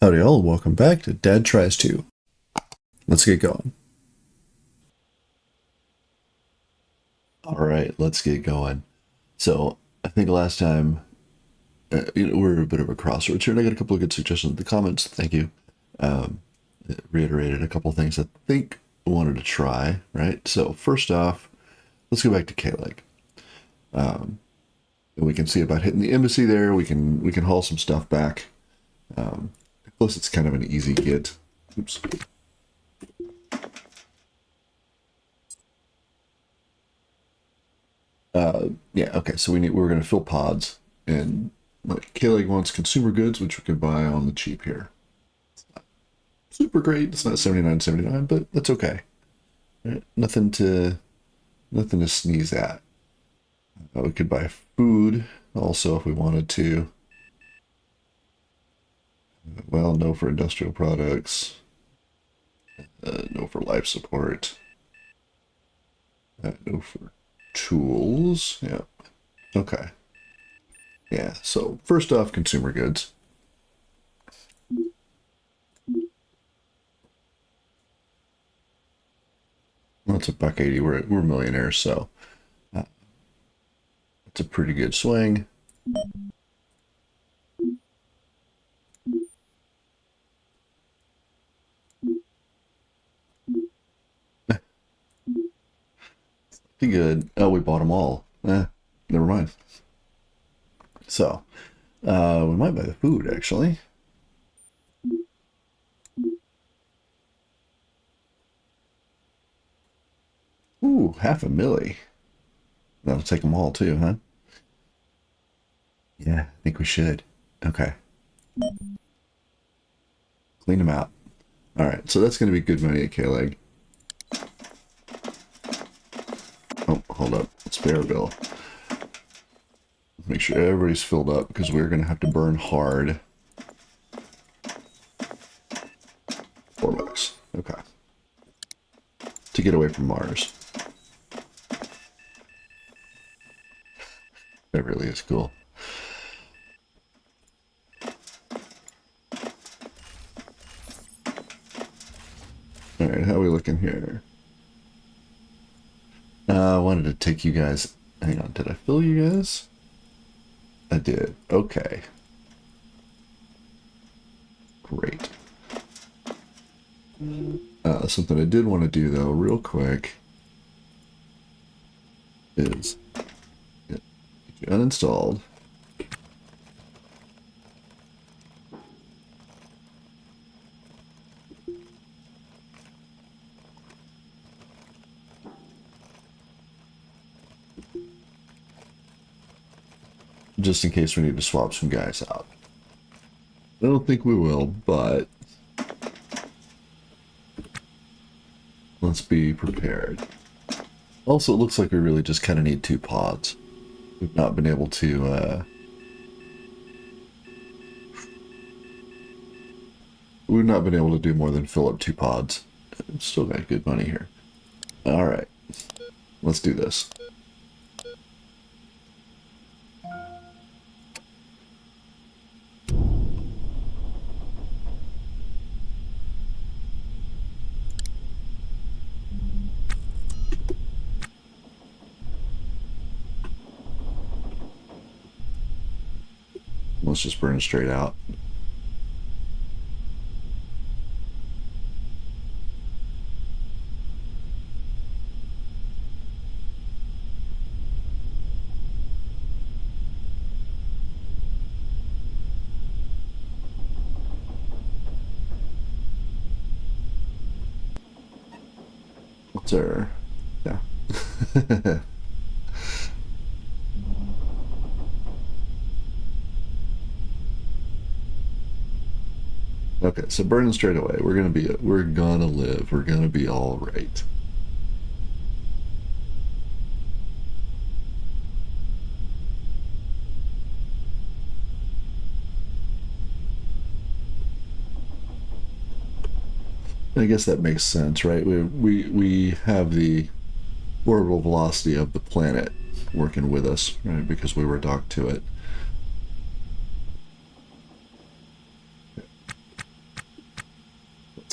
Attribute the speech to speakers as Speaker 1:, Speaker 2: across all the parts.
Speaker 1: Howdy all, welcome back to Dad Tries To. Let's get going. Alright, let's get going. So, I think last time, we're a bit of a crossroads here, and I got a couple of good suggestions in the comments. Thank you. It reiterated a couple things I think I wanted to try, right? So, first off, let's go back to K-Leg. We can see about hitting the embassy there. We can haul some stuff back. Plus, it's kind of an easy get. Oops. Yeah, okay, so we're going to fill pods, and like K-Leg wants consumer goods, which we can buy on the cheap here. It's not super great. It's not 79.79, but that's okay. Right? Nothing to sneeze at. We could buy food also if we wanted to. Well, no for industrial products. No for life support. No for tools. Yeah. Okay. Yeah, so first off, consumer goods. Well, it's $1.80. We're millionaires, so it's a pretty good swing. Pretty good. Oh, we bought them all. Never mind. So, we might buy the food, actually. Ooh, half a milli. That'll take them all, too, huh? Yeah, I think we should. Okay. Clean them out. All right, so that's going to be good money at K-Leg. Oh, hold up. Spare bill. Make sure everybody's filled up because we're going to have to burn hard. $4. Okay. To get away from Mars. That really is cool. Alright, how are we looking here? I wanted to take you guys... Hang on, did I fill you guys? I did. Okay. Great. Something I did want to do, though, real quick, is get you uninstalled. Just in case we need to swap some guys out. I don't think we will, but let's be prepared. Also, it looks like we really just kind of need 2 pods. We've not been able to, we've not been able to do more than fill up 2 pods. Still got good money here. Alright, let's do this. Let's just burn straight out. What's our... Yeah. Okay, so burning straight away. We're gonna live. We're gonna be all right. I guess that makes sense, right? We have the orbital velocity of the planet working with us, right? Because we were docked to it.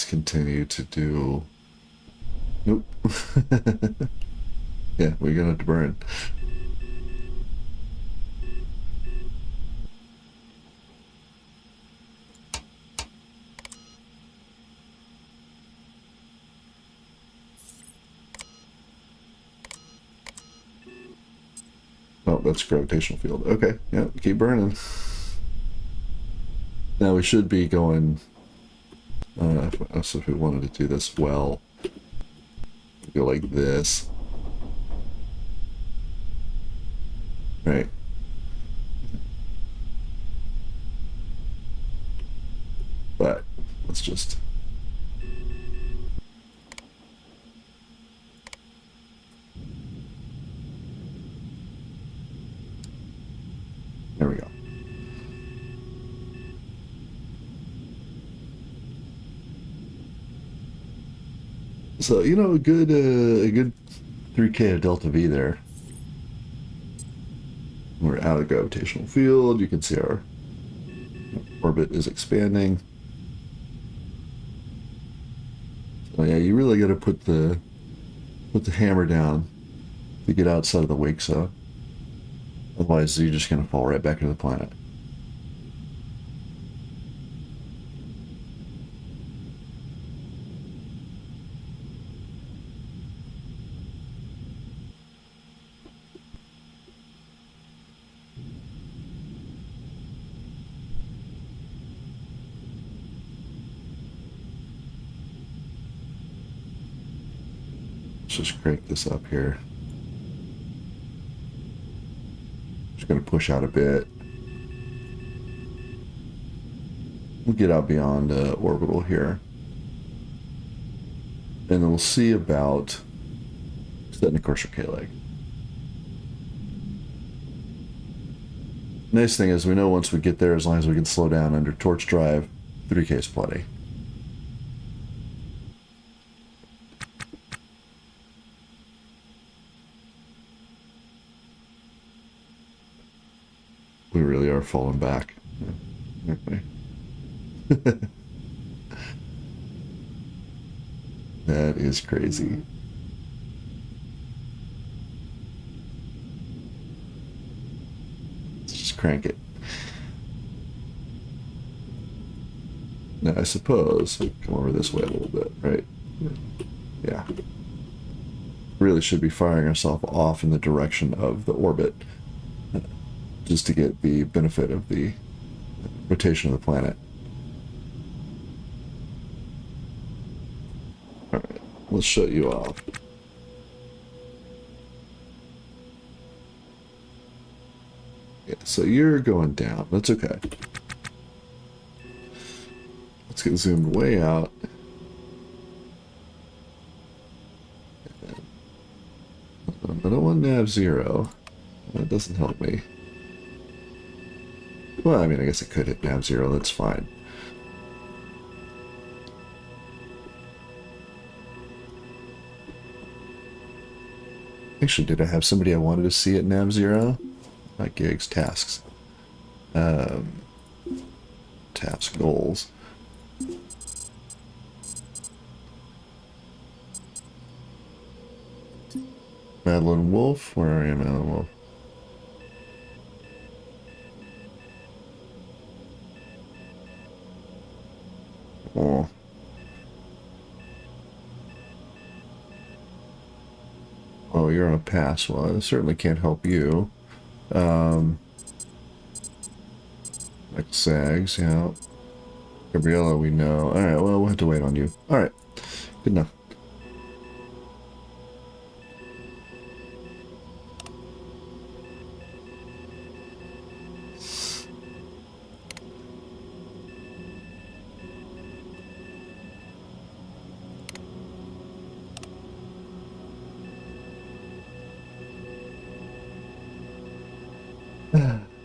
Speaker 1: continue to do... Nope. Yeah, we're gonna have to burn. Oh, that's gravitational field. Okay, yeah, keep burning. Now we should be going... so if we wanted to do this well, go like this. Right. But let's just... There we go. So, you know, a good 3K of delta V there. We're out of gravitational field. You can see our orbit is expanding. So yeah, you really got to put the hammer down to get outside of the wake zone. Otherwise, you're just going to fall right back into the planet. Let's just crank this up here. Just going to push out a bit. We'll get out beyond orbital here. And then we'll see about setting a course for K-leg. Nice thing is we know once we get there, as long as we can slow down under torch drive, 3K is plenty. We really are falling back. Okay. That is crazy. Let's just crank it. Now, I suppose we come over this way a little bit, right? Yeah. Really should be firing ourselves off in the direction of the orbit, just to get the benefit of the rotation of the planet. Alright, let's shut you off. Yeah, so you're going down. That's okay. Let's get zoomed way out. I don't want nav 0. That doesn't help me. Well, I mean, I guess it could hit nav 0. That's fine. Actually, did I have somebody I wanted to see at nav 0? Not gigs, tasks. Task goals. Madeline Wolf? Where are you, Madeline Wolf? Oh. Oh, you're on a pass. Well, I certainly can't help you. Like Sags, yeah. Gabriella, we know. Alright, well, we'll have to wait on you. Alright. Good enough.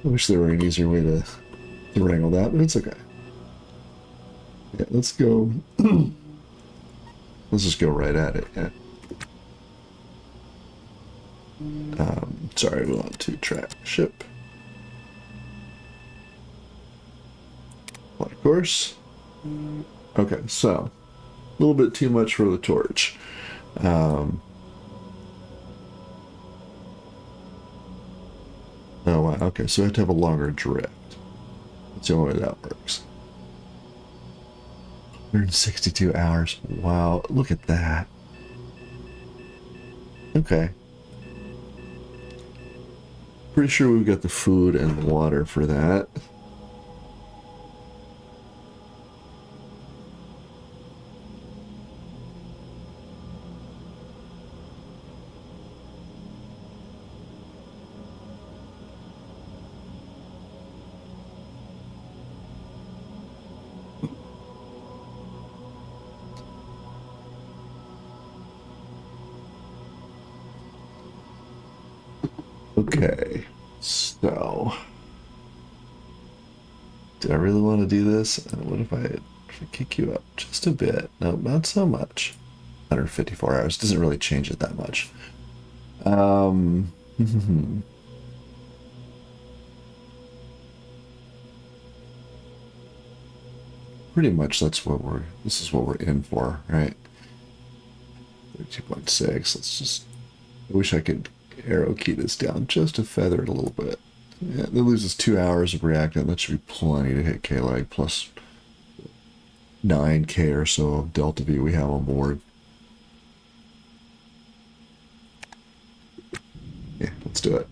Speaker 1: I wish there were an easier way to wrangle that, but it's okay. Yeah, let's go. Let's just go right at it. Yeah. Sorry, we want to track ship. Plot course. Okay, so little bit too much for the torch. Um, oh, wow. Okay, so we have to have a longer drift. That's the only way that works. 162 hours. Wow, look at that. Okay. Pretty sure we've got the food and the water for that. Okay, so do I really want to do this? What if I kick you up just a bit? No, not so much. 154 hours doesn't really change it that much. Pretty much this is what we're in for, right? 32.6. Let's just, I wish I could arrow key this down just to feather it a little bit. Yeah, that loses 2 hours of reactant. That should be plenty to hit K-Lag plus 9K or so of Delta V we have on board. Yeah, let's do it.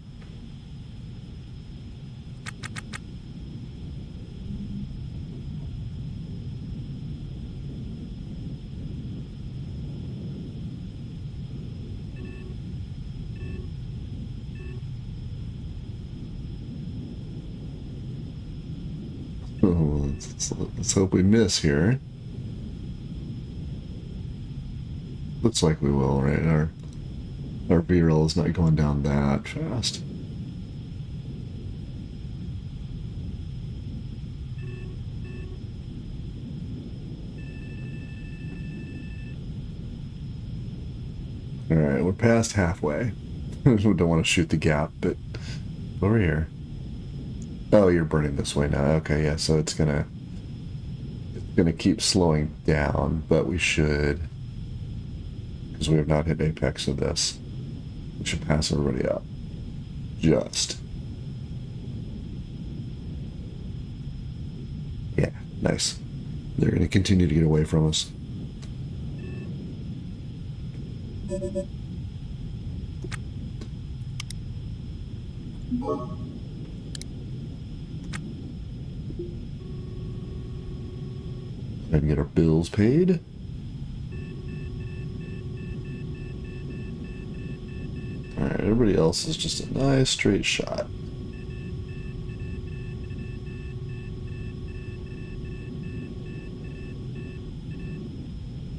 Speaker 1: Oh, let's hope we miss here. Looks like we will, right? Our VRL is not going down that fast. Alright, we're past halfway. We don't want to shoot the gap, but over here. Oh, you're burning this way now. Okay, yeah, so it's gonna keep slowing down, but we should, because we have not hit apex of this, we should pass everybody up. Just. Yeah, nice. They're gonna continue to get away from us. And get our bills paid. Alright, everybody else is just a nice straight shot.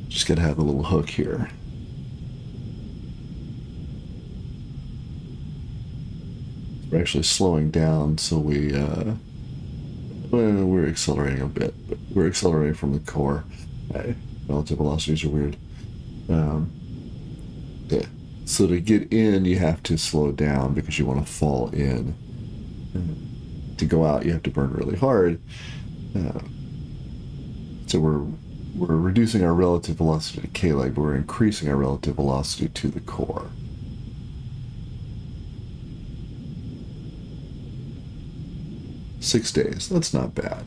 Speaker 1: Just gotta have a little hook here. We're actually slowing down, so we're accelerating a bit, but we're accelerating from the core. Relative velocities are weird. Yeah. So to get in, you have to slow down because you want to fall in. To go out, you have to burn really hard. So we're reducing our relative velocity to K-leg, but we're increasing our relative velocity to the core. Six days. That's not bad.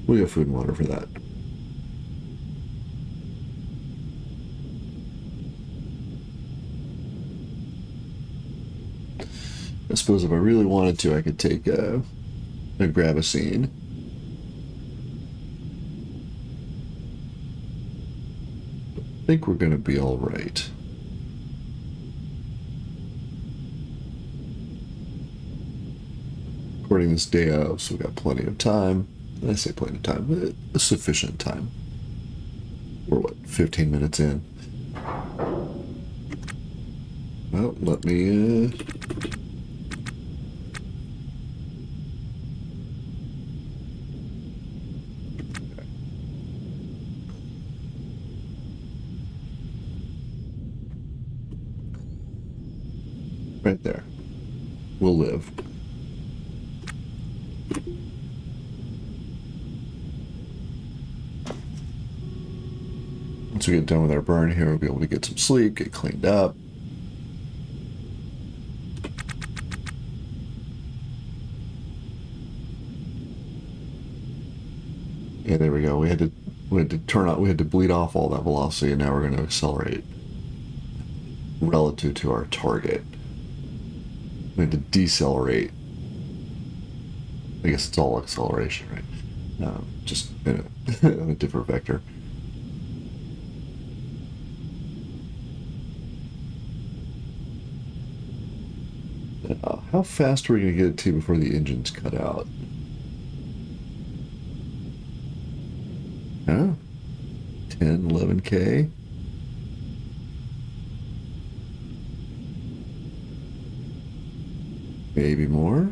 Speaker 1: We have food and water for that. I suppose if I really wanted to, I could take a grab a scene. I think we're going to be all right. Recording this day of, so we've got plenty of time. I say plenty of time, but a sufficient time. We're what, 15 minutes in? Well, let me right there. We'll live. once we get done with our burn here, we'll be able to get some sleep, get cleaned up. Yeah, there we go. We had to bleed off all that velocity, and now we're going to accelerate relative to our target. We had to decelerate. I guess it's all acceleration, right? Just in a different vector. How fast are we going to get it to before the engines cut out? Huh? 10, 11K? Maybe more?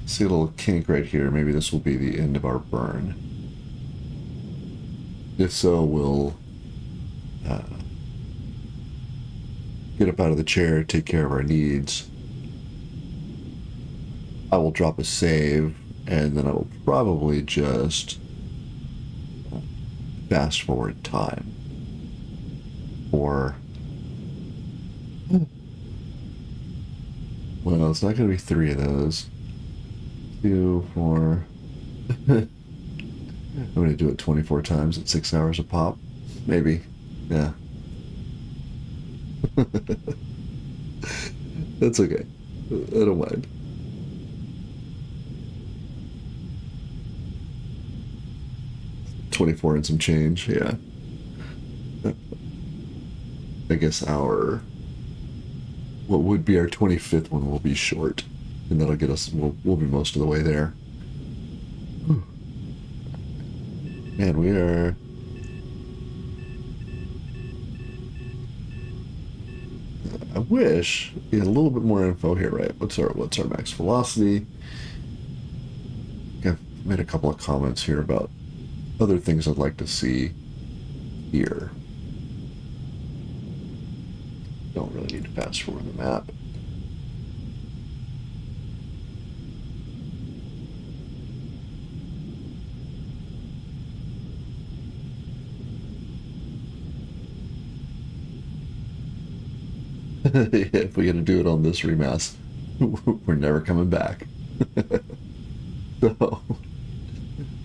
Speaker 1: See a little kink right here. Maybe this will be the end of our burn. If so, we'll get up out of the chair, take care of our needs. I will drop a save, and then I will probably just fast forward time. Or, well, it's not going to be 3 of those. 2, 4. I'm going to do it 24 times at 6 hours a pop. Maybe. Yeah. That's okay. I don't mind. $24 and some change, yeah. I guess what would be our 25th one will be short, and that'll get us, we'll be most of the way there. Whew. Man, we are... I wish we had a little bit more info here, right? What's our max velocity? I've made a couple of comments here about other things I'd like to see here. Don't really need to fast forward the map. If we get to do it on this remass, we're never coming back. So,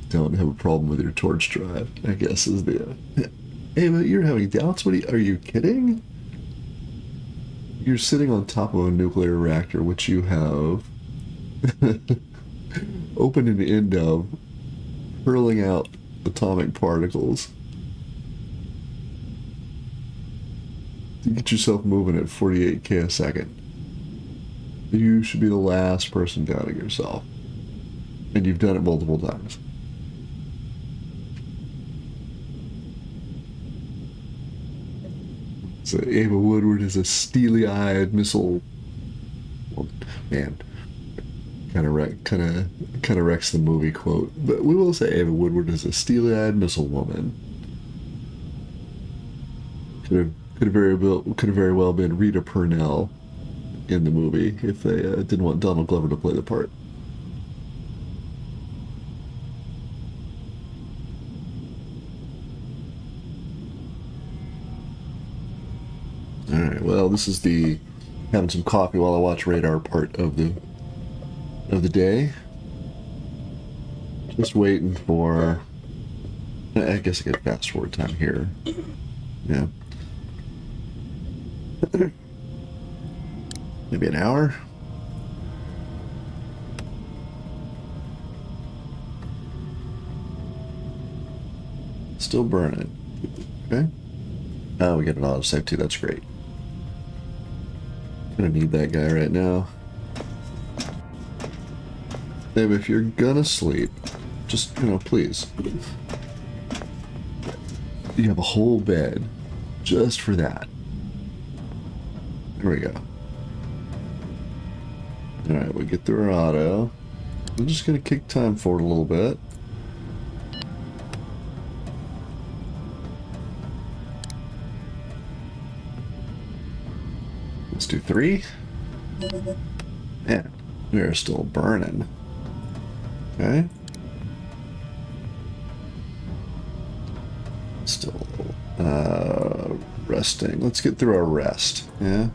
Speaker 1: don't have a problem with your torch drive, I guess is the... Hey, but you're having doubts? Are you kidding? You're sitting on top of a nuclear reactor, which you have opened an end of, hurling out atomic particles. To get yourself moving at 48K a second. You should be the last person doubting yourself. And you've done it multiple times. So Ava Woodward is a steely-eyed missile. Well, man, kind of wrecks the movie quote. But we will say Ava Woodward is a steely-eyed missile woman. Could have very well been Rita Purnell in the movie if they didn't want Donald Glover to play the part. All right. Well, this is the having some coffee while I watch radar part of the day. Just waiting for. I guess I get fast forward time here. Yeah. Maybe an hour. Still burning. Okay. Oh, we get an autosave too. That's great. Gonna need that guy right now. Babe, if you're gonna sleep, just, please. You have a whole bed just for that. There we go. Alright, we get through our auto. I'm just gonna kick time forward a little bit. Let's do 3. Man, we are still burning. Okay. Still resting. Let's get through our rest. Yeah. And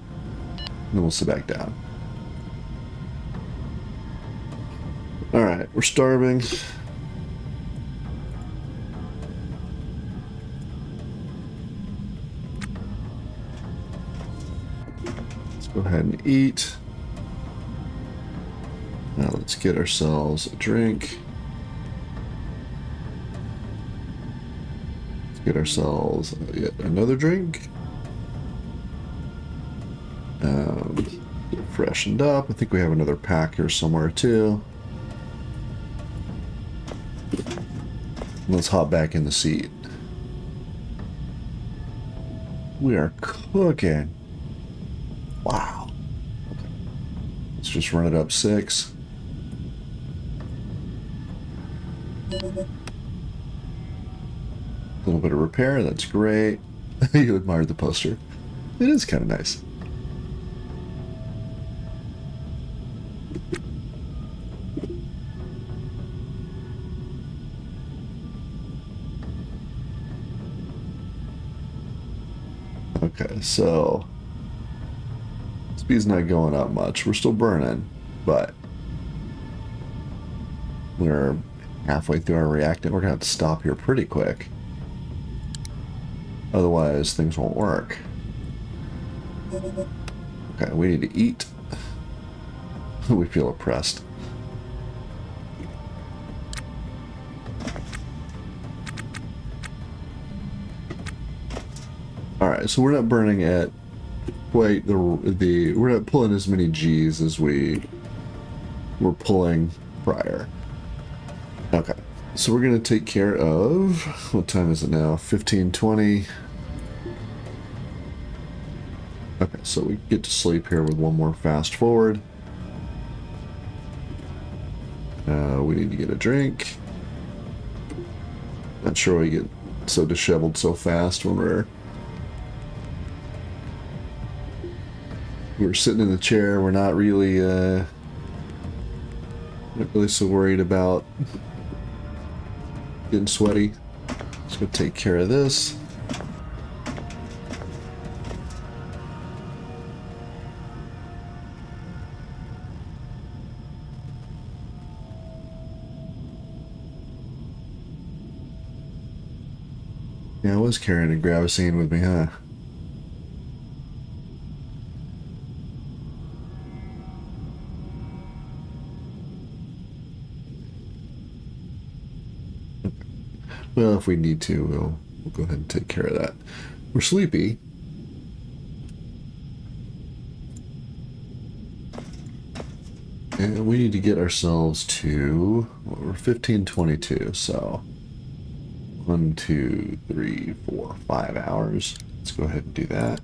Speaker 1: then we'll sit back down. Alright, we're starving. Let's go ahead and eat. Now let's get ourselves a drink. Let's get ourselves yet another drink. Get freshened up. I think we have another pack here somewhere too. Let's hop back in the seat. We are cooking. Wow. Okay. Let's just run it up 6. A little bit of repair, that's great. You admired the poster. It is kind of nice. Okay, so speed's not going up much. We're still burning, but we're halfway through our reactant. We're gonna have to stop here pretty quick. Otherwise, things won't work. Okay, we need to eat. We feel oppressed. Alright, so we're not burning at quite the we're not pulling as many G's as we were pulling prior. Okay, so we're gonna take care of, what time is it now? 15:20. Okay, so we get to sleep here with one more fast forward. We need to get a drink. Not sure we get so disheveled so fast when we're sitting in the chair. We're not really so worried about getting sweaty. Just gonna take care of this. Yeah, I was carrying a gravicine with me, huh? Well, if we need to, we'll go ahead and take care of that. We're sleepy. And we need to get ourselves to, well, we're 15:22, so 1, 2, 3, 4, 5 hours. Let's go ahead and do that.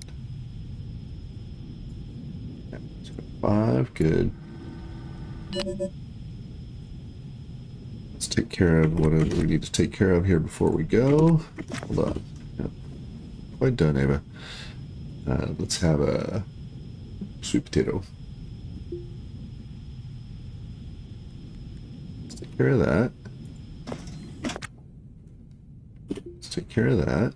Speaker 1: Yeah, let's go 5, good. Let's take care of whatever we need to take care of here before we go. Hold on. Yep. Quite done, Ava. Let's have a sweet potato. Let's take care of that. Let's take care of that.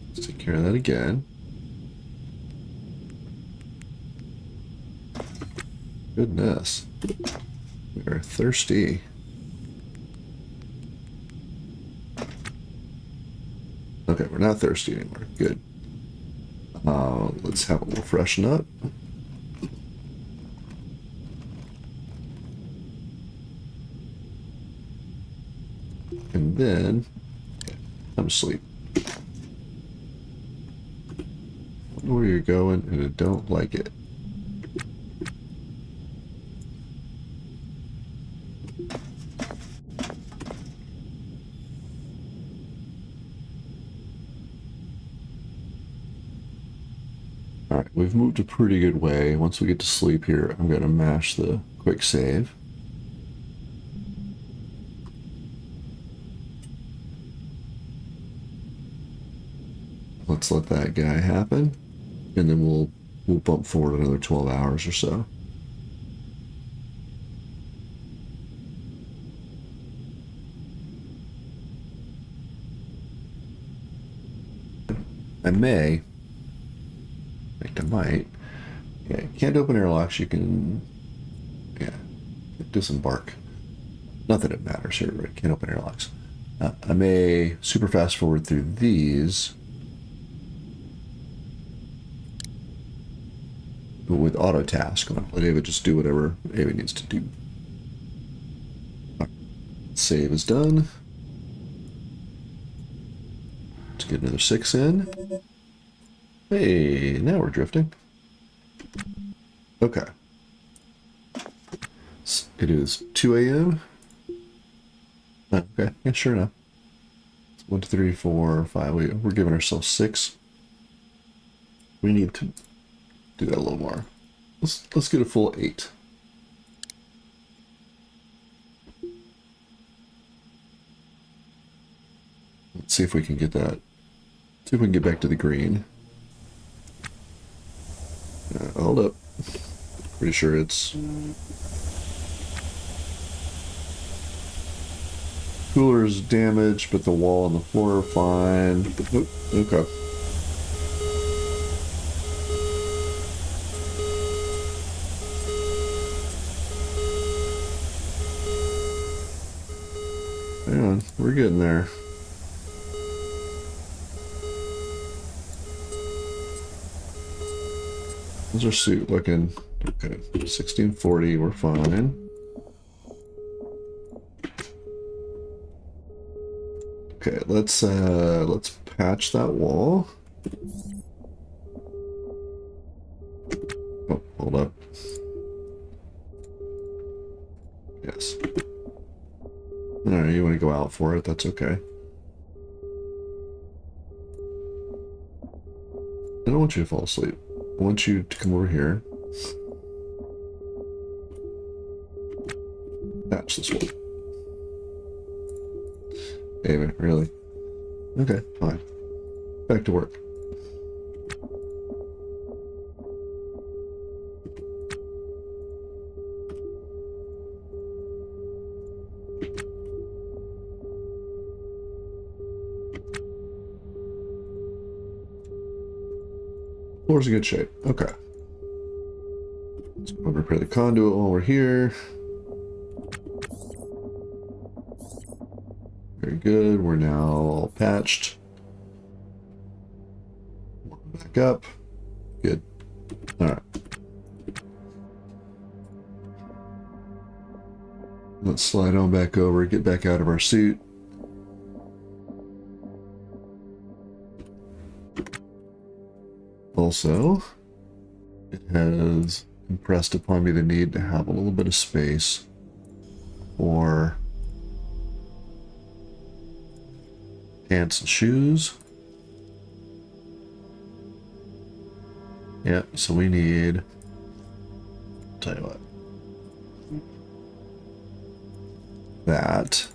Speaker 1: Let's take care of that again. Goodness. We are thirsty. Okay, we're not thirsty anymore. Good. Let's have a little freshen up. And then, I'm asleep. I know where you're going, and I don't like it. Alright, we've moved a pretty good way. Once we get to sleep here, I'm going to mash the quick save. Let's let that guy happen, and then we'll bump forward another 12 hours or so. I may, in fact I might, yeah, can't open airlocks, you can, yeah, disembark. Not that it matters here, right? Can't open airlocks. I may super fast forward through these with auto task. I'm gonna let Ava just do whatever Ava needs to do. Save is done. Let's get another 6 in. Hey, now we're drifting. Okay. It is 2 a.m. Oh, okay, yeah, sure enough. 1, 2, 3, 4, 5. We're giving ourselves 6. We need to do that a little more. Let's get a full 8. Let's see if we can get that. See if we can get back to the green. Hold up. Pretty sure it's cooler's damaged, but the wall and the floor are fine. Oop, okay. Hang on, we're getting there. How's our suit looking? Okay, 1640, we're fine. Okay, let's patch that wall. Oh, hold up. Yes. Alright, you want to go out for it, that's okay. I don't want you to fall asleep. I want you to come over here. Patch this one. Ava, really? Okay, fine. Back to work. Floor's in good shape. Okay. Let's repair the conduit while we're here. Very good. We're now all patched. Back up. Good. All right. Let's slide on back over, get back out of our suit. Also, it has impressed upon me the need to have a little bit of space for pants and shoes. Yep, so we need, tell you what, that.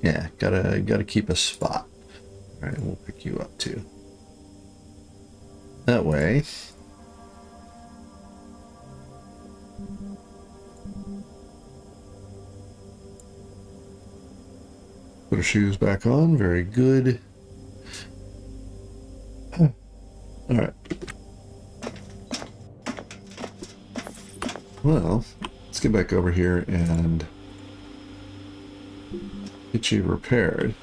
Speaker 1: Yeah, gotta keep a spot. All right, we'll pick you up too. That way. Put our shoes back on. Very good. All right. Well, let's get back over here and get you repaired.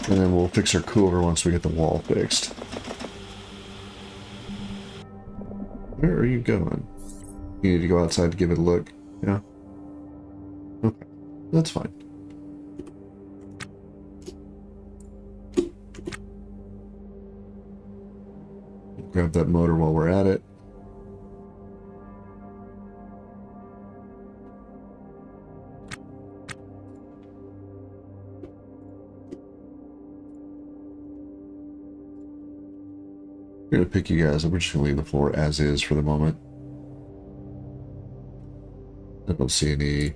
Speaker 1: And then we'll fix our cooler once we get the wall fixed. Where are you going? You need to go outside to give it a look. Yeah? Okay. That's fine. Grab that motor while we're at it. We're gonna pick you guys up. We're just gonna leave the floor as is for the moment. I don't see any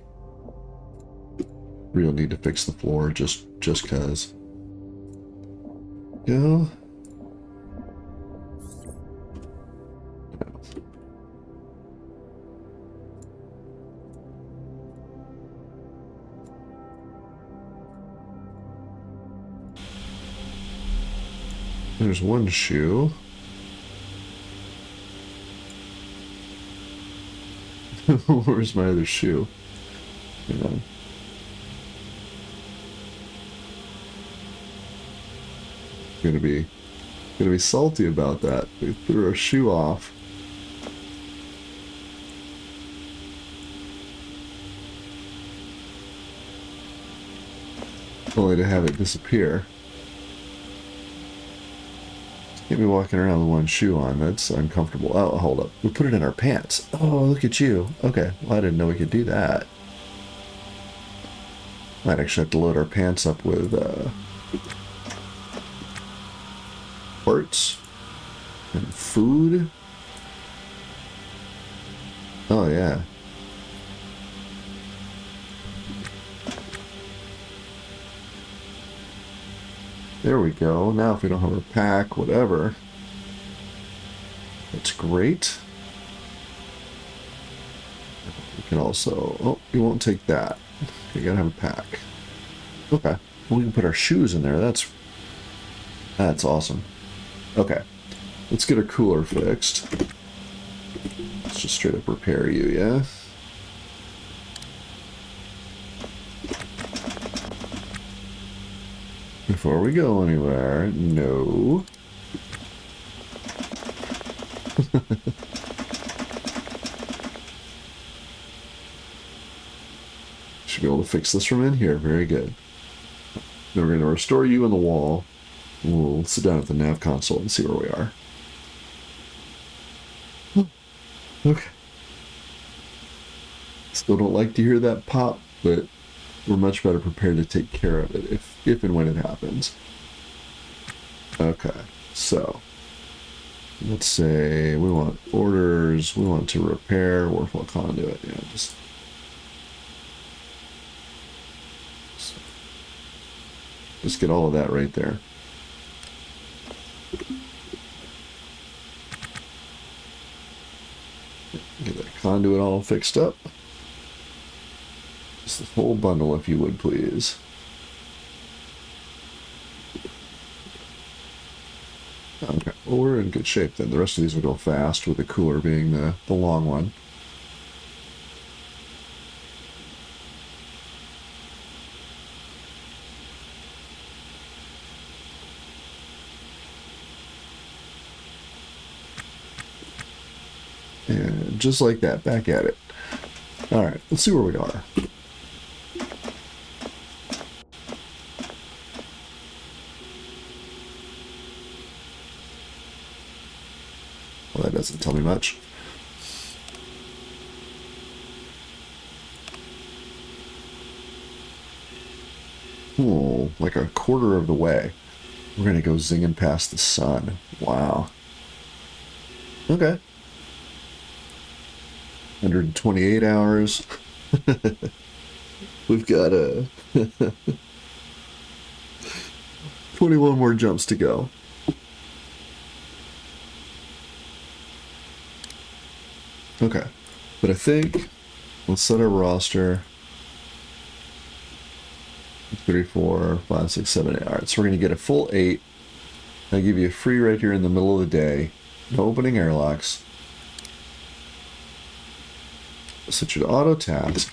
Speaker 1: real need to fix the floor just cause. Go. There's one shoe. Where's my other shoe? Hang on. Gonna be salty about that. We threw our shoe off. Only to have it disappear. Can't be walking around with one shoe on. That's uncomfortable. Oh, hold up. We put it in our pants. Oh, look at you. Okay. Well, I didn't know we could do that. Might actually have to load our pants up with parts and food. Oh, yeah. There we go. Now if we don't have our pack, whatever. That's great. We can also... Oh, you won't take that. You gotta have a pack. Okay. Well, we can put our shoes in there. That's awesome. Okay. Let's get our cooler fixed. Let's just straight up repair you, yeah? Before we go anywhere, no. Should be able to fix this from in here. Very good. Then we're going to restore you in the wall. We'll sit down at the nav console and see where we are. Okay. Still don't like to hear that pop, but we're much better prepared to take care of it if and when it happens. Okay, so let's say we want orders, we want to repair workflow conduit. Yeah, just get all of that right there. Get that conduit all fixed up. Just this whole bundle, if you would, please. Okay, well, we're in good shape then. The rest of these will go fast, with the cooler being the long one. And just like that, back at it. Alright, let's see where we are. Well, that doesn't tell me much. Oh, like a quarter of the way. We're gonna go zinging past the sun. Wow. Okay. 128 hours. We've got 21 more jumps to go. Okay, but I think let's set our roster. 3, 4, 5, 6, 7, 8. All right, so we're gonna get a full 8. I'll give you a free right here in the middle of the day. No opening airlocks. Set you to auto task.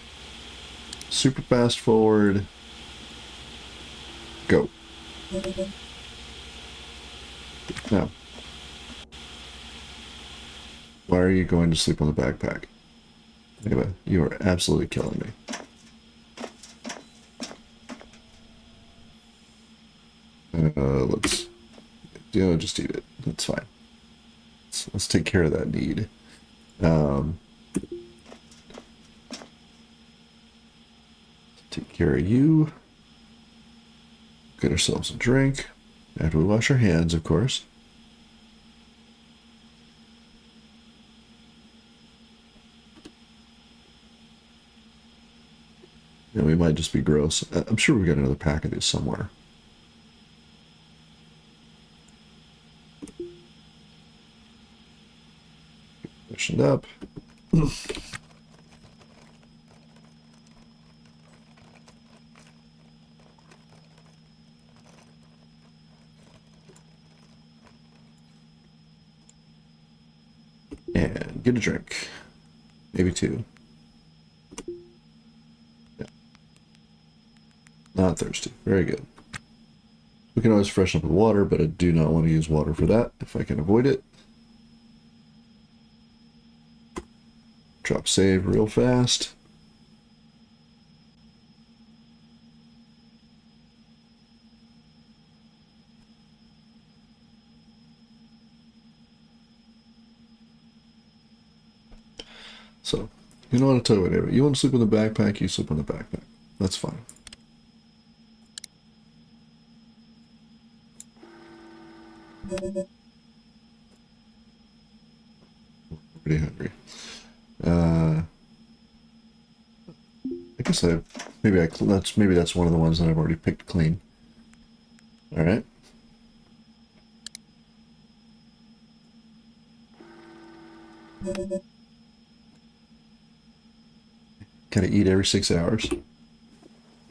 Speaker 1: Super fast forward. Go. Now, why are you going to sleep on the backpack? Anyway, you are absolutely killing me. Let's just eat it. That's fine. Let's take care of that need. Take care of you. Get ourselves a drink. After we wash our hands, of course. And we might just be gross. I'm sure we've got another pack of these somewhere. Freshened up. And get a drink. Maybe two. Yeah. Not thirsty. Very good. We can always freshen up with water, but I do not want to use water for that if I can avoid it. Drop save real fast. So, you know what, I'll tell you whatever. You want to sleep in the backpack, you sleep in the backpack. That's fine. Pretty hungry. I guess maybe that's one of the ones that I've already picked clean. All right. Gotta eat every 6 hours.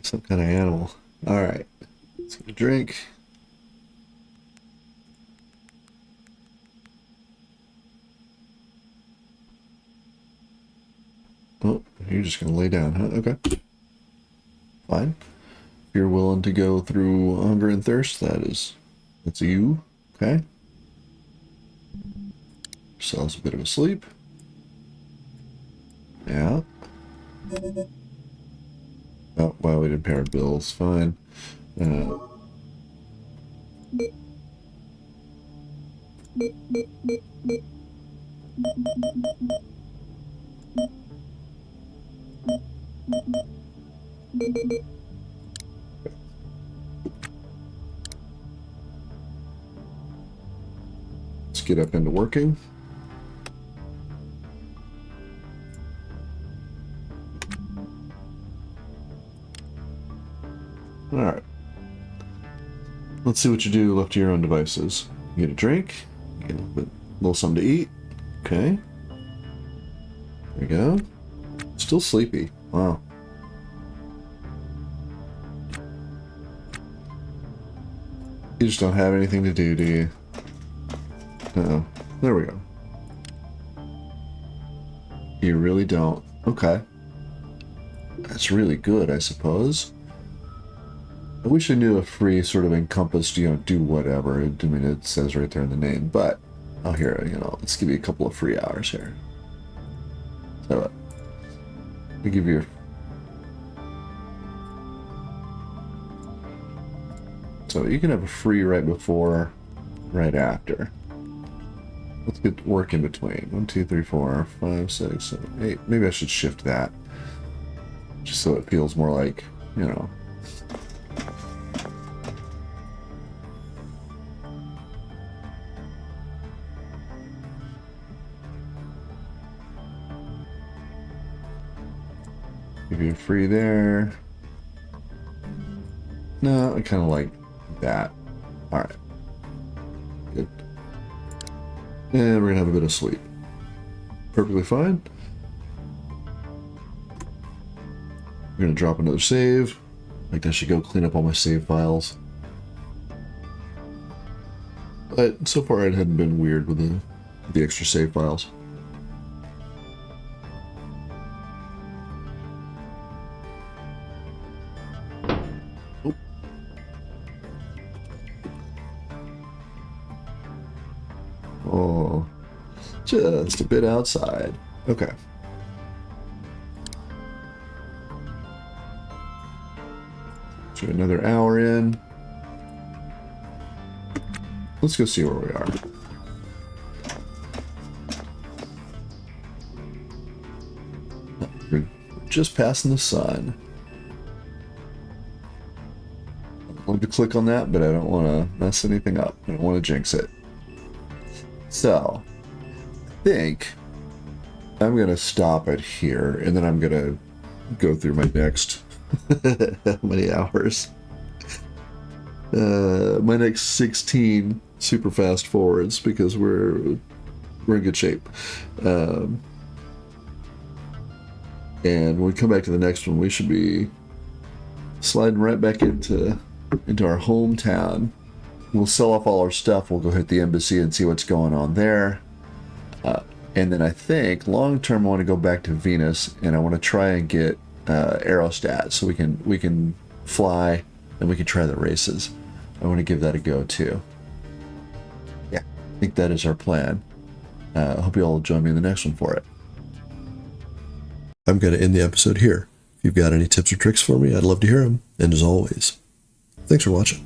Speaker 1: Some kind of animal. All right. Let's get a drink. Oh, you're just gonna lay down, huh? Okay. Fine. If you're willing to go through hunger and thirst, that's you. Okay. Yourselves a bit of a sleep. Yeah. Oh, wow, we didn't pay our bills. Fine. Let's get up into working. All right. Let's see what you do left to your own devices. You get a drink, you get a little something to eat. Okay. There you go. Still sleepy. Wow. You just don't have anything to do you? No. There we go. You really don't. Okay. That's really good, I suppose. I wish I knew if free sort of encompassed, do whatever. I mean, it says right there in the name, but I'll hear it, let's give you a couple of free hours here. So, let me give you So you can have a free right before, right after. Let's get work in between. 1, 2, 3, 4, 5, 6, 7, 8. Maybe I should shift that. Just so it feels more like, Give you a free there. No, I kind of like that. Alright. Good. And we're going to have a bit of sleep. Perfectly fine. We're going to drop another save. Like I should go clean up all my save files. But so far it hadn't been weird with the extra save files. Oh, just a bit outside. Okay. So another hour in. Let's go see where we are. We're just passing the sun. I wanted to click on that, but I don't want to mess anything up. I don't want to jinx it. So, I think I'm going to stop it here, and then I'm going to go through my next how many hours? My next 16 super fast forwards, because we're we're in good shape. And when we come back to the next one, we should be sliding right back into our hometown. We'll sell off all our stuff. We'll go hit the embassy and see what's going on there. And then I think long term, I want to go back to Venus, and I want to try and get aerostats so we can fly and we can try the races. I want to give that a go too. Yeah, I think that is our plan. I hope you all will join me in the next one for it. I'm going to end the episode here. If you've got any tips or tricks for me, I'd love to hear them. And as always, thanks for watching.